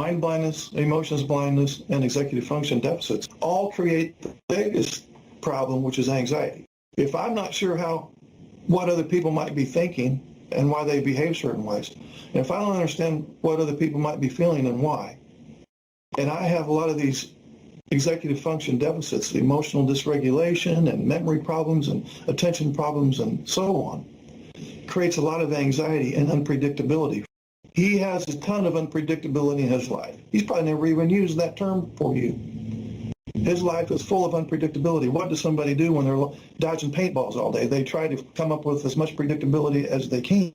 mind blindness, emotions blindness, and executive function deficits all create the biggest problem, which is anxiety. If I'm not sure what other people might be thinking and why they behave certain ways, and if I don't understand what other people might be feeling and why, and I have a lot of these executive function deficits, emotional dysregulation and memory problems and attention problems and so on, creates a lot of anxiety and unpredictability. He has a ton of unpredictability in his life. He's probably never even used that term for you. His life is full of unpredictability. What does somebody do when they're dodging paintballs all day? They try to come up with as much predictability as they can.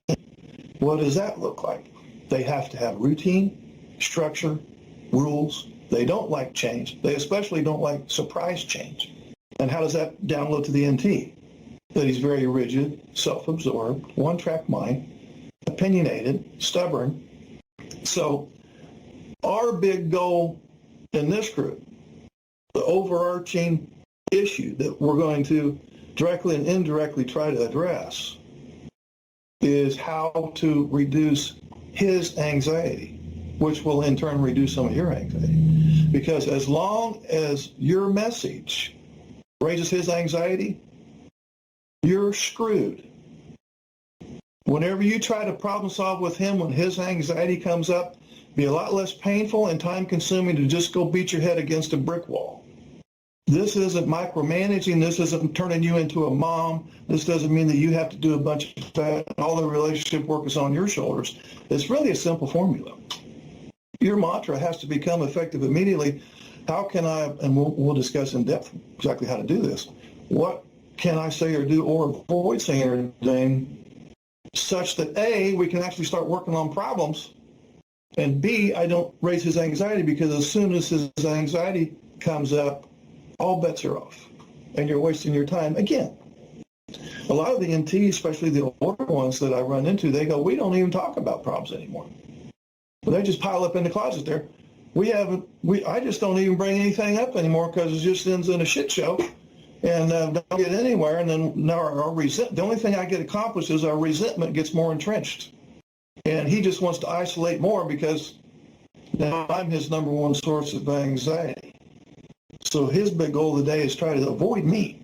What does that look like? They have to have routine, structure, rules. They don't like change. They especially don't like surprise change. And how does that download to the NT? That he's very rigid, self-absorbed, one-track mind, opinionated, stubborn. So our big goal in this group, the overarching issue that we're going to directly and indirectly try to address, is how to reduce his anxiety, which will in turn reduce some of your anxiety. Because as long as your message raises his anxiety, you're screwed. Whenever you try to problem solve with him when his anxiety comes up, be a lot less painful and time consuming to just go beat your head against a brick wall. This isn't micromanaging. This isn't turning you into a mom. This doesn't mean that you have to do a bunch of that. All the relationship work is on your shoulders. It's really a simple formula. Your mantra has to become effective immediately. How can I, and we'll discuss in depth exactly how to do this, what can I say or do or avoid saying or doing such that A, we can actually start working on problems, and B, I don't raise his anxiety, because as soon as his anxiety comes up, all bets are off, and you're wasting your time again. A lot of the NTs, especially the older ones that I run into, they go, we don't even talk about problems anymore. Well, they just pile up in the closet there. I just don't even bring anything up anymore because it just ends in a shit show and don't get anywhere. And then now the only thing I get accomplished is our resentment gets more entrenched. And he just wants to isolate more because now I'm his number one source of anxiety. So his big goal of the day is try to avoid me.